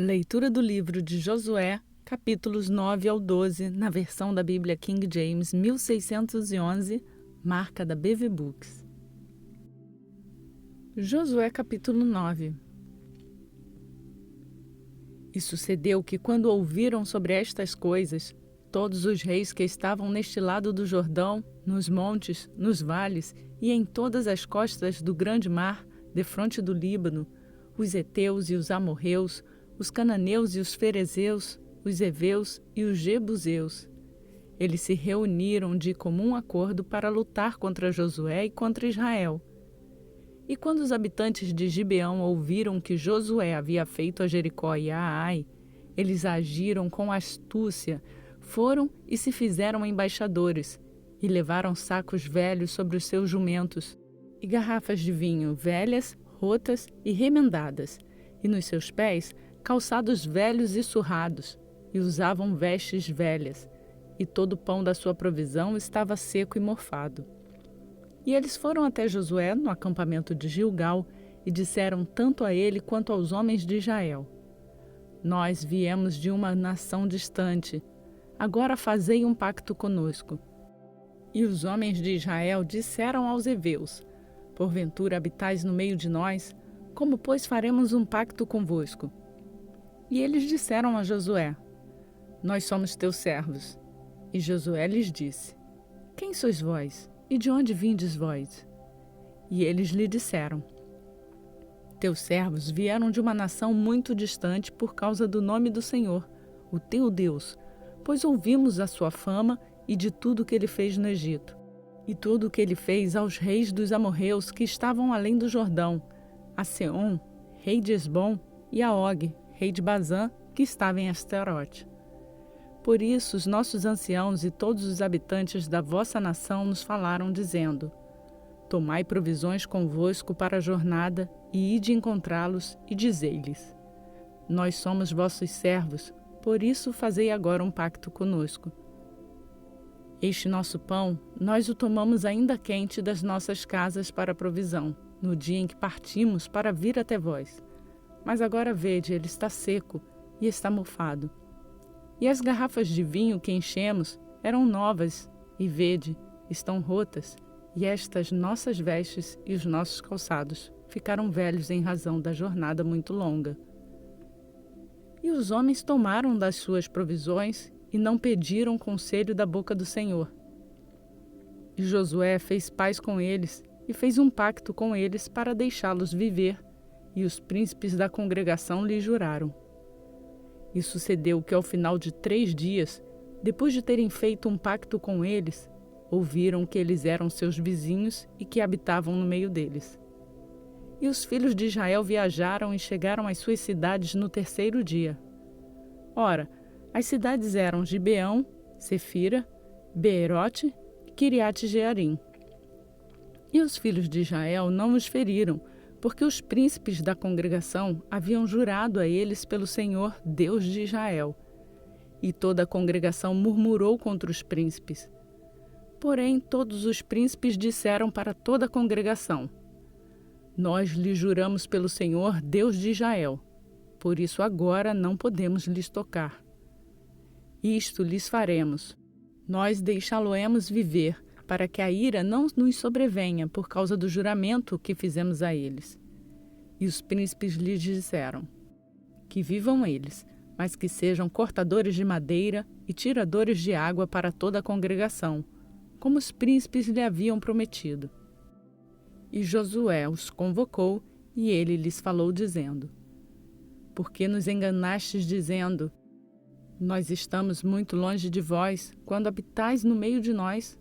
Leitura do livro de Josué, capítulos 9 ao 12, na versão da Bíblia King James 1611, marca da BV Books. Josué capítulo 9. E sucedeu que, quando ouviram sobre estas coisas, todos os reis que estavam neste lado do Jordão, nos montes, nos vales e em todas as costas do grande mar, defronte do Líbano, os heteus e os amorreus, os cananeus e os ferezeus, os heveus e os jebuseus. Eles se reuniram de comum acordo para lutar contra Josué e contra Israel. E quando os habitantes de Gibeão ouviram que Josué havia feito a Jericó e a Ai, eles agiram com astúcia, foram e se fizeram embaixadores, e levaram sacos velhos sobre os seus jumentos, e garrafas de vinho velhas, rotas e remendadas, e nos seus pés calçados velhos e surrados, e usavam vestes velhas, e todo o pão da sua provisão estava seco e mofado. E eles foram até Josué no acampamento de Gilgal, e disseram tanto a ele quanto aos homens de Israel: Nós viemos de uma nação distante, agora fazei um pacto conosco. E os homens de Israel disseram aos heveus: Porventura habitais no meio de nós? Como, pois, faremos um pacto convosco? E eles disseram a Josué: Nós somos teus servos. E Josué lhes disse: Quem sois vós? E de onde vindes vós? E eles lhe disseram: Teus servos vieram de uma nação muito distante por causa do nome do Senhor, o teu Deus, pois ouvimos a sua fama e de tudo que ele fez no Egito, e tudo o que ele fez aos reis dos amorreus que estavam além do Jordão, a Seom, rei de Esbom, e a Og, rei de Bazã, que estava em Asterote. Por isso os nossos anciãos e todos os habitantes da vossa nação nos falaram, dizendo: Tomai provisões convosco para a jornada, e ide encontrá-los, e dizei-lhes: Nós somos vossos servos, por isso fazei agora um pacto conosco. Este nosso pão, nós o tomamos ainda quente das nossas casas para a provisão, no dia em que partimos para vir até vós. Mas agora vede, ele está seco e está mofado. E as garrafas de vinho que enchemos eram novas, e vede, estão rotas, e estas nossas vestes e os nossos calçados ficaram velhos em razão da jornada muito longa. E os homens tomaram das suas provisões e não pediram conselho da boca do Senhor. E Josué fez paz com eles e fez um pacto com eles para deixá-los viver, e os príncipes da congregação lhe juraram. E sucedeu que ao final de 3 dias, depois de terem feito um pacto com eles, ouviram que eles eram seus vizinhos e que habitavam no meio deles. E os filhos de Israel viajaram e chegaram às suas cidades no 3º dia. Ora, as cidades eram Gibeão, Sefira, Beerote e Quiriate-Jearim. E os filhos de Israel não os feriram, porque os príncipes da congregação haviam jurado a eles pelo Senhor, Deus de Israel. E toda a congregação murmurou contra os príncipes. Porém, todos os príncipes disseram para toda a congregação: Nós lhes juramos pelo Senhor, Deus de Israel. Por isso agora não podemos lhes tocar. Isto lhes faremos: nós deixá-lo-emos viver, para que a ira não nos sobrevenha por causa do juramento que fizemos a eles. E os príncipes lhes disseram: Que vivam eles, mas que sejam cortadores de madeira e tiradores de água para toda a congregação, como os príncipes lhe haviam prometido. E Josué os convocou, e ele lhes falou, dizendo: Por que nos enganastes, dizendo: Nós estamos muito longe de vós, quando habitais no meio de nós?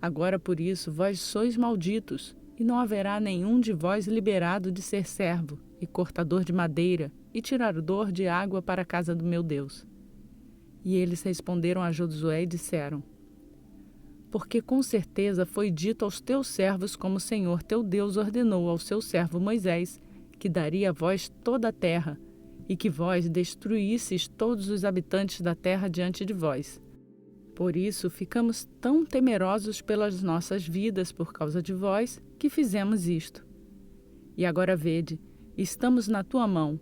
Agora, por isso, vós sois malditos, e não haverá nenhum de vós liberado de ser servo, e cortador de madeira, e tirador de água para a casa do meu Deus. E eles responderam a Josué e disseram: Porque com certeza foi dito aos teus servos como o Senhor teu Deus ordenou ao seu servo Moisés, que daria a vós toda a terra, e que vós destruísseis todos os habitantes da terra diante de vós. Por isso ficamos tão temerosos pelas nossas vidas por causa de vós, que fizemos isto. E agora vede, estamos na tua mão.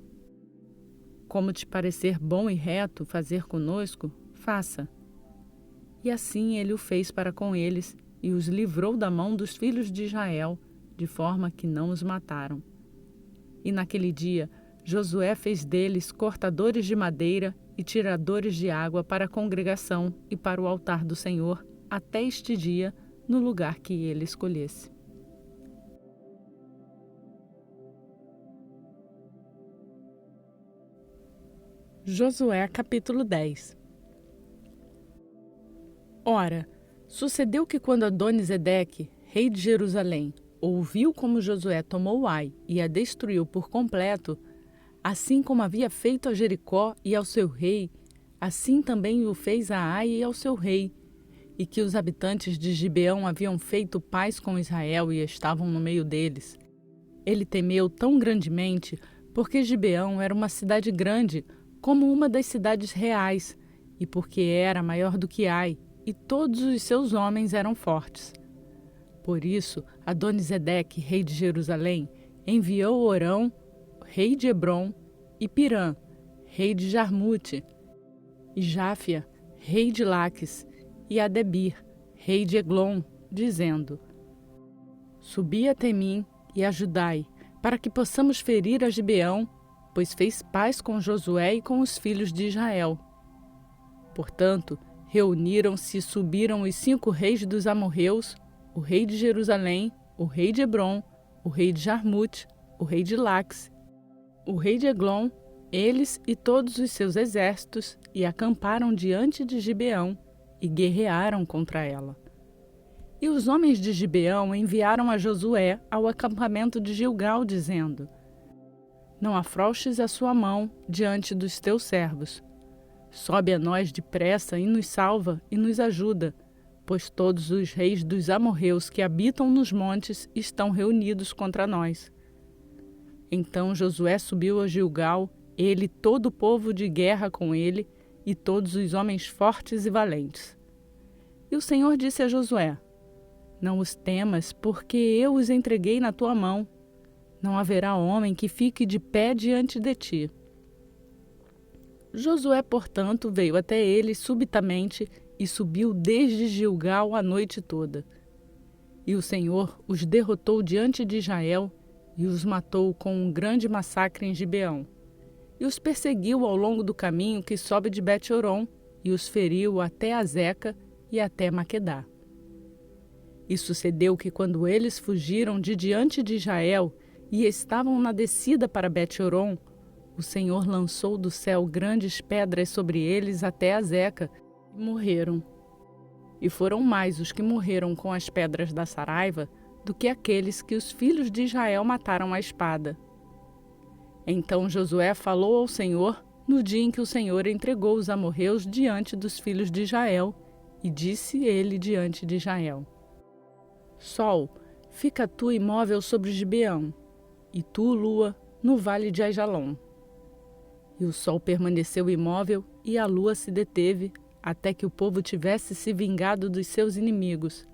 Como te parecer bom e reto fazer conosco, faça. E assim ele o fez para com eles, e os livrou da mão dos filhos de Israel, de forma que não os mataram. E naquele dia, Josué fez deles cortadores de madeira e tiradores de água para a congregação e para o altar do Senhor, até este dia, no lugar que ele escolhesse. Josué capítulo 10. Ora, sucedeu que quando Adoni-Zedeque, rei de Jerusalém, ouviu como Josué tomou Ai e a destruiu por completo, assim como havia feito a Jericó e ao seu rei, assim também o fez a Ai e ao seu rei, e que os habitantes de Gibeão haviam feito paz com Israel e estavam no meio deles. Ele temeu tão grandemente, porque Gibeão era uma cidade grande, como uma das cidades reais, e porque era maior do que Ai, e todos os seus homens eram fortes. Por isso, Adoni-Zedeque, rei de Jerusalém, enviou Orão, rei de Hebrom, e Pirã, rei de Jarmute, e Jáfia, rei de Laques, e Adebir, rei de Eglon, dizendo: Subi até mim e ajudai, para que possamos ferir a Gibeão, pois fez paz com Josué e com os filhos de Israel. Portanto, reuniram-se e subiram os 5 reis dos amorreus, o rei de Jerusalém, o rei de Hebrom, o rei de Jarmute, o rei de Laques, o rei de Eglon, eles e todos os seus exércitos, e acamparam diante de Gibeão, e guerrearam contra ela. E os homens de Gibeão enviaram a Josué ao acampamento de Gilgal, dizendo: Não afrouxes a sua mão diante dos teus servos. Sobe a nós depressa e nos salva e nos ajuda, pois todos os reis dos amorreus que habitam nos montes estão reunidos contra nós. Então Josué subiu a Gilgal, ele e todo o povo de guerra com ele, e todos os homens fortes e valentes. E o Senhor disse a Josué: Não os temas, porque eu os entreguei na tua mão. Não haverá homem que fique de pé diante de ti. Josué, portanto, veio até ele subitamente e subiu desde Gilgal a noite toda. E o Senhor os derrotou diante de Israel e os matou com um grande massacre em Gibeão. E os perseguiu ao longo do caminho que sobe de Bet-Horon e os feriu até Azeca e até Maquedá. E sucedeu que quando eles fugiram de diante de Israel e estavam na descida para Bet-Horon, o Senhor lançou do céu grandes pedras sobre eles até Azeca, e morreram. E foram mais os que morreram com as pedras da saraiva do que aqueles que os filhos de Israel mataram à espada. Então Josué falou ao Senhor no dia em que o Senhor entregou os amorreus diante dos filhos de Israel, e disse ele diante de Israel: Sol, fica tu imóvel sobre Gibeão, e tu, lua, no vale de Aijalon. E o sol permaneceu imóvel e a lua se deteve, até que o povo tivesse se vingado dos seus inimigos.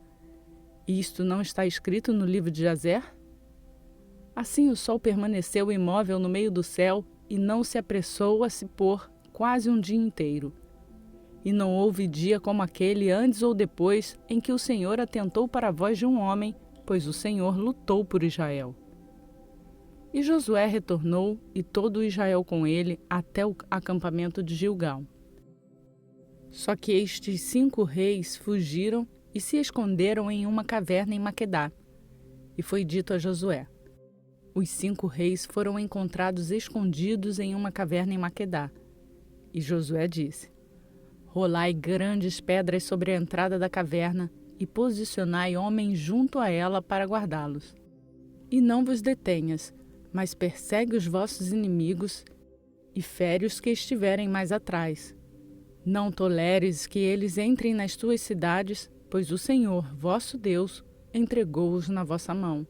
E isto não está escrito no livro de Jazer? Assim o sol permaneceu imóvel no meio do céu e não se apressou a se pôr quase um dia inteiro. E não houve dia como aquele antes ou depois em que o Senhor atentou para a voz de um homem, pois o Senhor lutou por Israel. E Josué retornou, e todo o Israel com ele, até o acampamento de Gilgal. Só que estes 5 reis fugiram e se esconderam em uma caverna em Maquedá. E foi dito a Josué: Os 5 reis foram encontrados escondidos em uma caverna em Maquedá. E Josué disse: Rolai grandes pedras sobre a entrada da caverna e posicionai homens junto a ela para guardá-los. E não vos detenhas, mas persegue os vossos inimigos e fere os que estiverem mais atrás. Não toleres que eles entrem nas tuas cidades, pois o Senhor, vosso Deus, entregou-os na vossa mão.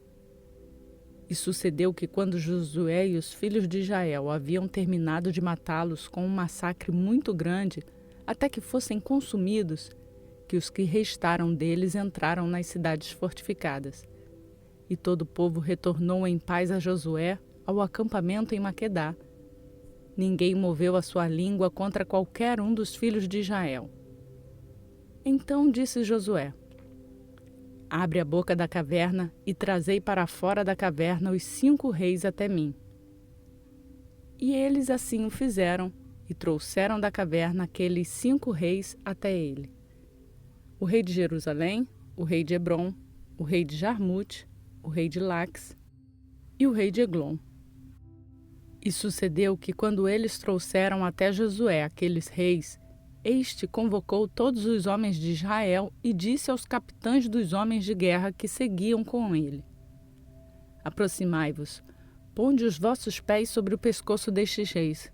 E sucedeu que quando Josué e os filhos de Israel haviam terminado de matá-los com um massacre muito grande, até que fossem consumidos, que os que restaram deles entraram nas cidades fortificadas. E todo o povo retornou em paz a Josué ao acampamento em Maquedá. Ninguém moveu a sua língua contra qualquer um dos filhos de Israel. Então disse Josué: Abre a boca da caverna e trazei para fora da caverna os 5 reis até mim. E eles assim o fizeram, e trouxeram da caverna aqueles 5 reis até ele: o rei de Jerusalém, o rei de Hebrom, o rei de Jarmute, o rei de Laques e o rei de Eglon. E sucedeu que, quando eles trouxeram até Josué aqueles reis, este convocou todos os homens de Israel e disse aos capitães dos homens de guerra que seguiam com ele: Aproximai-vos, ponde os vossos pés sobre o pescoço destes reis.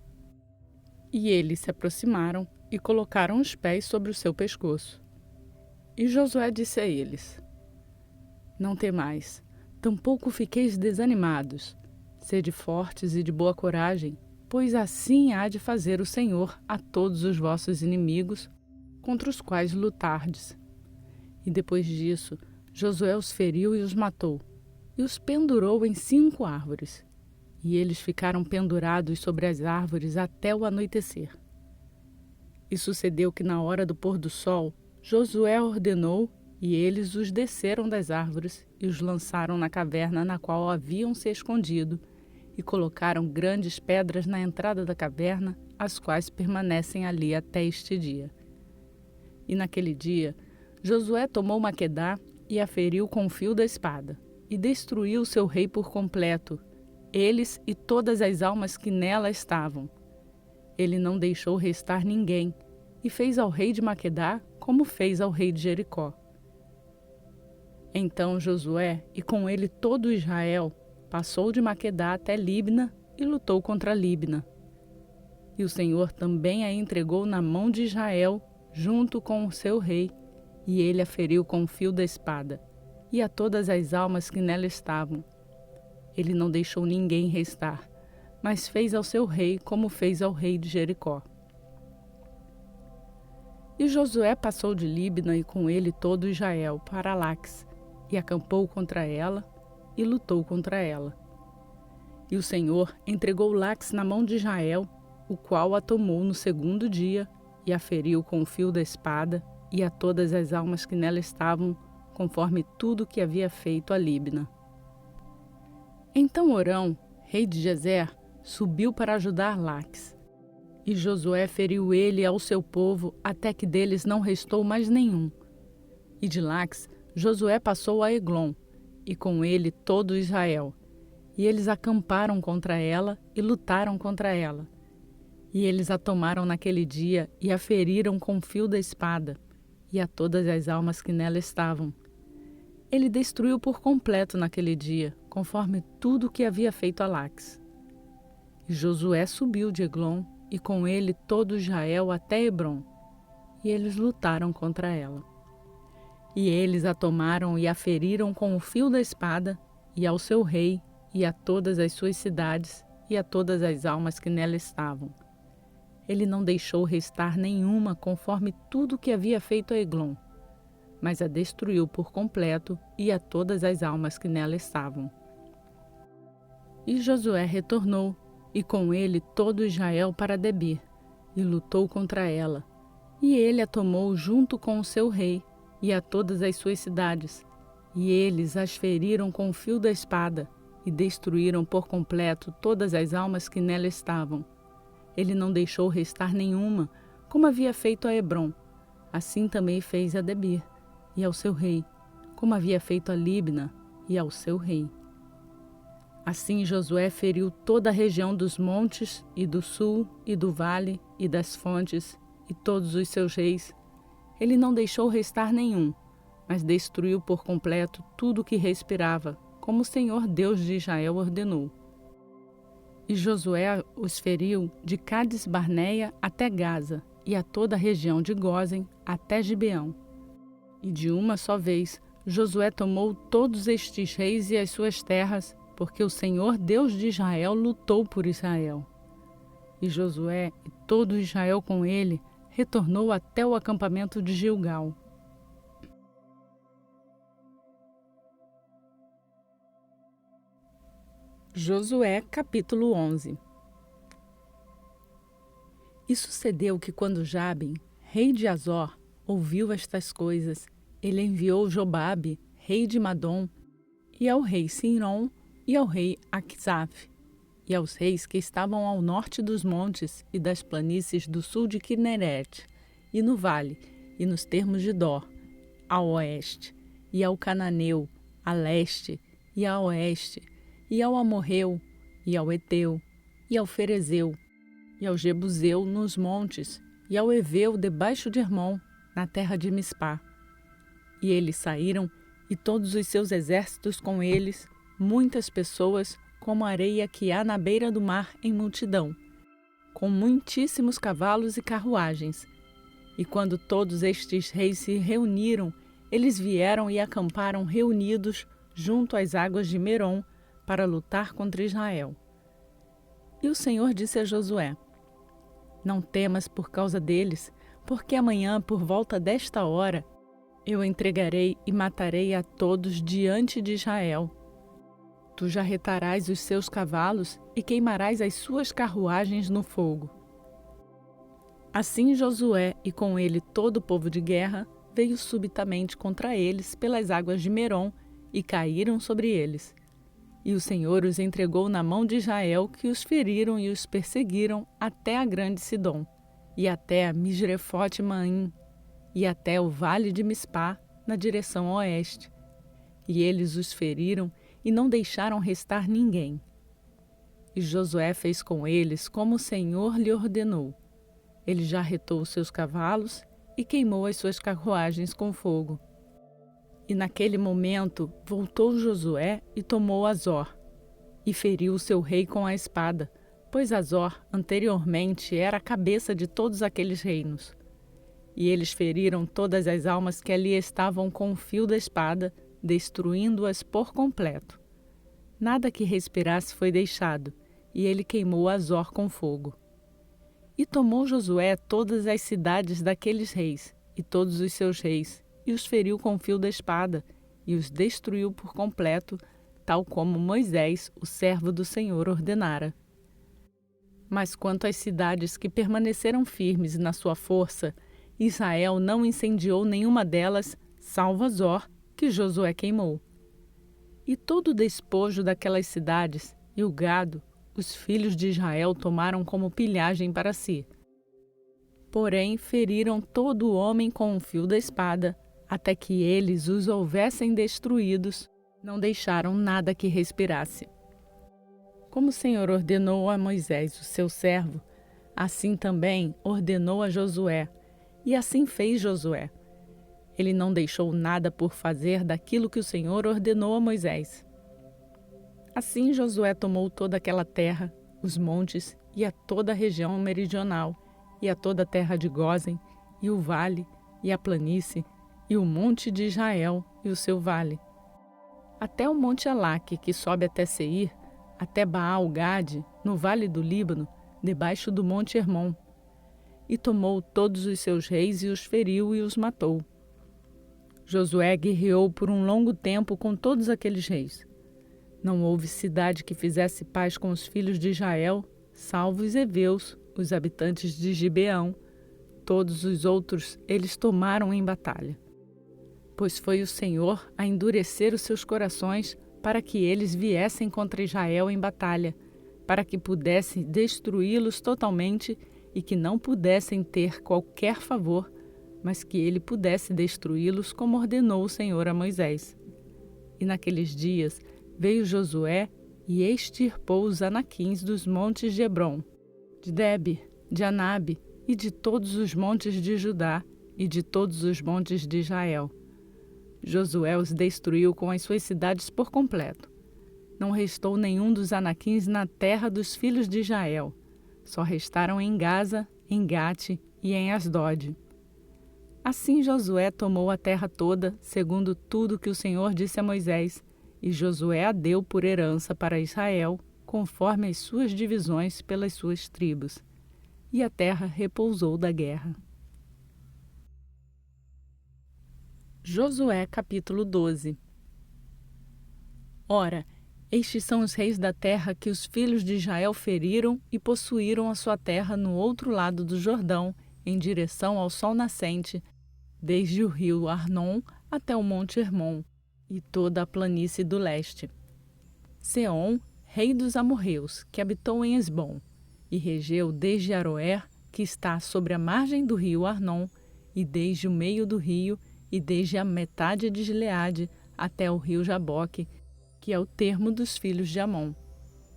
E eles se aproximaram e colocaram os pés sobre o seu pescoço. E Josué disse a eles: Não temais, tampouco fiqueis desanimados. Sede fortes e de boa coragem, pois assim há de fazer o Senhor a todos os vossos inimigos, contra os quais lutardes. E depois disso, Josué os feriu e os matou, e os pendurou em 5 árvores. E eles ficaram pendurados sobre as árvores até o anoitecer. E sucedeu que, na hora do pôr do sol, Josué ordenou, e eles os desceram das árvores e os lançaram na caverna na qual haviam se escondido, e colocaram grandes pedras na entrada da caverna, as quais permanecem ali até este dia. E naquele dia, Josué tomou Maquedá e a feriu com o fio da espada, e destruiu seu rei por completo, eles e todas as almas que nela estavam. Ele não deixou restar ninguém, e fez ao rei de Maquedá como fez ao rei de Jericó. Então Josué, e com ele todo Israel, passou de Maquedá até Libna e lutou contra Libna. E o Senhor também a entregou na mão de Israel, junto com o seu rei, e ele a feriu com o fio da espada, e a todas as almas que nela estavam. Ele não deixou ninguém restar, mas fez ao seu rei como fez ao rei de Jericó. E Josué passou de Libna e com ele todo Israel para Laques, e acampou contra ela, e lutou contra ela. E o Senhor entregou Laques na mão de Israel, o qual a tomou no 2º dia, e a feriu com o fio da espada, e a todas as almas que nela estavam, conforme tudo que havia feito a Libna. Então Orão, rei de Gezer, subiu para ajudar Laques. E Josué feriu ele ao seu povo, até que deles não restou mais nenhum. E de Laques, Josué passou a Eglon, e com ele todo Israel. E eles acamparam contra ela e lutaram contra ela. E eles a tomaram naquele dia e a feriram com o fio da espada, e a todas as almas que nela estavam. Ele destruiu por completo naquele dia, conforme tudo o que havia feito a Laques. E Josué subiu de Eglon, e com ele todo Israel até Hebrom, e eles lutaram contra ela. E eles a tomaram e a feriram com o fio da espada, e ao seu rei, e a todas as suas cidades, e a todas as almas que nela estavam. Ele não deixou restar nenhuma conforme tudo que havia feito a Eglon, mas a destruiu por completo, e a todas as almas que nela estavam. E Josué retornou, e com ele todo Israel para Debir, e lutou contra ela. E ele a tomou junto com o seu rei, e a todas as suas cidades. E eles as feriram com o fio da espada, e destruíram por completo todas as almas que nela estavam. Ele não deixou restar nenhuma, como havia feito a Hebrom. Assim também fez a Debir, e ao seu rei, como havia feito a Libna, e ao seu rei. Assim Josué feriu toda a região dos montes, e do sul, e do vale, e das fontes, e todos os seus reis. Ele não deixou restar nenhum, mas destruiu por completo tudo o que respirava, como o Senhor Deus de Israel ordenou. E Josué os feriu de Cades-Barneia até Gaza, e a toda a região de Gósen até Gibeão. E de uma só vez Josué tomou todos estes reis e as suas terras, porque o Senhor Deus de Israel lutou por Israel. E Josué e todo Israel com ele retornou até o acampamento de Gilgal. Josué capítulo 11. E sucedeu que quando Jabe, rei de Azor, ouviu estas coisas, ele enviou Jobabe, rei de Madom, e ao rei Sinron, e ao rei Aquisaf, e aos reis que estavam ao norte dos montes e das planícies do sul de Quinerete, e no vale, e nos termos de Dor, ao oeste, e ao Cananeu, a leste, e a oeste, e ao Amorreu, e ao Eteu, e ao Ferezeu, e ao Jebuseu nos montes, e ao Eveu debaixo de Hermon, na terra de Mispá. E eles saíram, e todos os seus exércitos com eles, muitas pessoas, como a areia que há na beira do mar em multidão, com muitíssimos cavalos e carruagens. E quando todos estes reis se reuniram, eles vieram e acamparam reunidos junto às águas de Merom para lutar contra Israel. E o Senhor disse a Josué: Não temas por causa deles, porque amanhã, por volta desta hora, eu entregarei e matarei a todos diante de Israel. Tu jarretarás os seus cavalos e queimarás as suas carruagens no fogo. Assim Josué e com ele todo o povo de guerra veio subitamente contra eles pelas águas de Merom e caíram sobre eles. E o Senhor os entregou na mão de Israel, que os feriram e os perseguiram até a grande Sidom, e até a Misrefote-Maim, e até o vale de Mispá, na direção oeste. E eles os feriram e não deixaram restar ninguém. E Josué fez com eles como o Senhor lhe ordenou. Ele jarretou os seus cavalos e queimou as suas carruagens com fogo. E naquele momento voltou Josué e tomou Azor, e feriu o seu rei com a espada, pois Azor anteriormente era a cabeça de todos aqueles reinos. E eles feriram todas as almas que ali estavam com o fio da espada, destruindo-as por completo. Nada que respirasse foi deixado, e ele queimou Azor com fogo. E tomou Josué todas as cidades daqueles reis, e todos os seus reis, e os feriu com o fio da espada, e os destruiu por completo, tal como Moisés, o servo do Senhor, ordenara. Mas quanto às cidades que permaneceram firmes na sua força, Israel não incendiou nenhuma delas, salvo Azor, que Josué queimou. E todo o despojo daquelas cidades, e o gado, os filhos de Israel tomaram como pilhagem para si. Porém, feriram todo o homem com o fio da espada, até que eles os houvessem destruídos, não deixaram nada que respirasse. Como o Senhor ordenou a Moisés, o seu servo, assim também ordenou a Josué, e assim fez Josué. Ele não deixou nada por fazer daquilo que o Senhor ordenou a Moisés. Assim Josué tomou toda aquela terra, os montes e a toda a região meridional, e a toda a terra de Gósen, e o vale, e a planície, e o monte de Israel e o seu vale. Até o monte Elaque, que sobe até Seir, até Baal-Gade, no vale do Líbano, debaixo do monte Hermon. E tomou todos os seus reis e os feriu e os matou. Josué guerreou por um longo tempo com todos aqueles reis. Não houve cidade que fizesse paz com os filhos de Israel, salvo os heveus, os habitantes de Gibeão. Todos os outros eles tomaram em batalha. Pois foi o Senhor a endurecer os seus corações para que eles viessem contra Israel em batalha, para que pudessem destruí-los totalmente e que não pudessem ter qualquer favor, mas que ele pudesse destruí-los como ordenou o Senhor a Moisés. E naqueles dias veio Josué e extirpou os anaquins dos montes de Hebrom, de Debe, de Anabe e de todos os montes de Judá e de todos os montes de Israel. Josué os destruiu com as suas cidades por completo. Não restou nenhum dos anaquins na terra dos filhos de Israel. Só restaram em Gaza, em Gate e em Asdod. Assim Josué tomou a terra toda, segundo tudo que o Senhor disse a Moisés, e Josué a deu por herança para Israel, conforme as suas divisões pelas suas tribos. E a terra repousou da guerra. Josué capítulo 12. Ora, Estes são os reis da terra que os filhos de Israel feriram e possuíram a sua terra no outro lado do Jordão, em direção ao sol nascente, desde o rio Arnon até o monte Hermon, e toda a planície do leste. Seom, rei dos amorreus, que habitou em Esbom, e regeu desde Aroer, que está sobre a margem do rio Arnon, e desde o meio do rio, e desde a metade de Gileade, até o rio Jaboque, que é o termo dos filhos de Amon,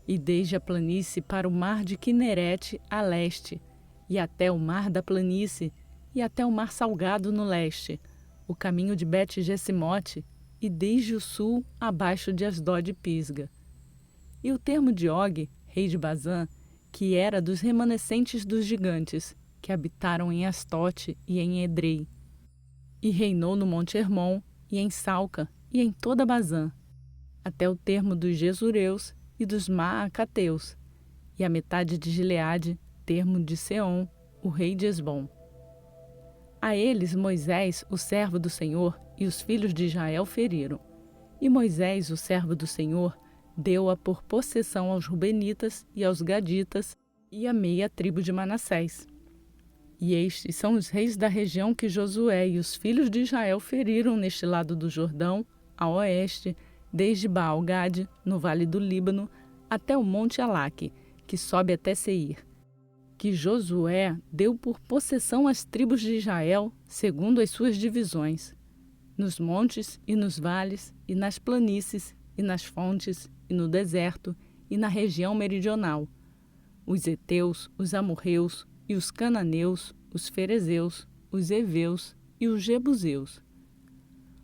e desde a planície para o mar de Quinerete a leste, e até o mar da planície, e até o mar salgado no leste, o caminho de Bet-Gesimote, e desde o sul abaixo de Asdod e Pisga. E o termo de Og, rei de Bazã, que era dos remanescentes dos gigantes, que habitaram em Astote e em Edrei. E reinou no monte Hermon, e em Salca, e em toda Bazã, até o termo dos Gesureus e dos Maacateus, e a metade de Gileade, termo de Seom, o rei de Esbom. A eles Moisés, o servo do Senhor, e os filhos de Israel feriram. E Moisés, o servo do Senhor, deu-a por possessão aos Rubenitas e aos Gaditas e à meia tribo de Manassés. E estes são os reis da região que Josué e os filhos de Israel feriram neste lado do Jordão, a oeste, desde Baal-Gade, no vale do Líbano, até o monte Alaque, que sobe até Seir, que Josué deu por possessão às tribos de Israel, segundo as suas divisões, nos montes e nos vales, e nas planícies, e nas fontes, e no deserto, e na região meridional, os heteus, os amorreus, e os cananeus, os ferezeus, os heveus e os jebuseus.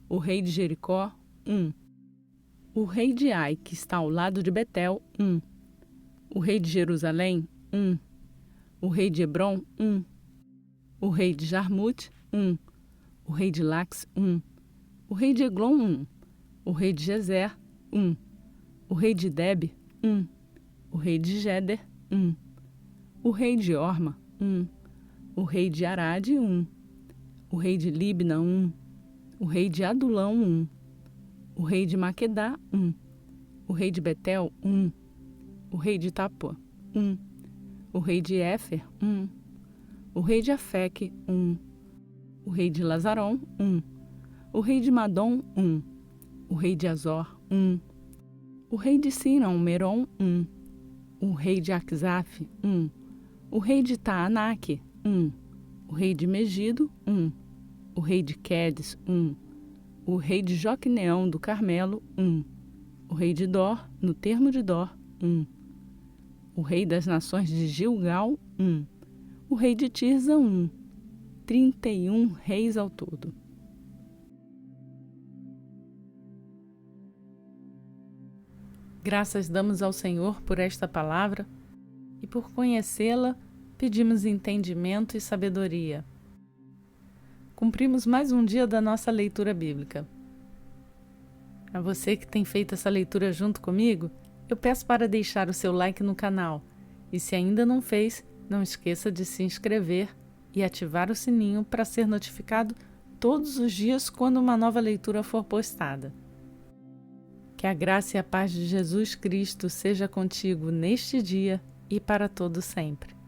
O rei de Jericó, 1. O rei de Ai, que está ao lado de Betel, 1. O rei de Jerusalém, 1. O rei de Hebron, 1. O rei de Jarmute, 1. O rei de Lax, 1. O rei de Eglon, 1. O rei de Gezer, 1. O rei de Deb, 1. O rei de Geder, 1. O rei de Orma, 1. O rei de Arade, 1. O rei de Libna, 1. O rei de Adulão, 1. O rei de Maquedá, 1. O rei de Betel, 1. O rei de Tapua, 1. O rei de Éfer, 1. O rei de Afeque, 1. O rei de Lazarom, 1. O rei de Madom, 1. O rei de Azor, 1. O rei de Siron, Merom, 1. O rei de Axaf, 1. O rei de Taanaque, 1. O rei de Megido, 1. O rei de Quedes, 1. O rei de Joqueneão do Carmelo, 1. O rei de Dor, no termo de Dor, 1. O rei das nações de Gilgal, 1. O rei de Tirza, 1. 31 reis ao todo. Graças damos ao Senhor por esta palavra e por conhecê-la, pedimos entendimento e sabedoria. Cumprimos mais um dia da nossa leitura bíblica. A você que tem feito essa leitura junto comigo, eu peço para deixar o seu like no canal. E se ainda não fez, não esqueça de se inscrever e ativar o sininho para ser notificado todos os dias quando uma nova leitura for postada. Que a graça e a paz de Jesus Cristo seja contigo neste dia e para todo sempre.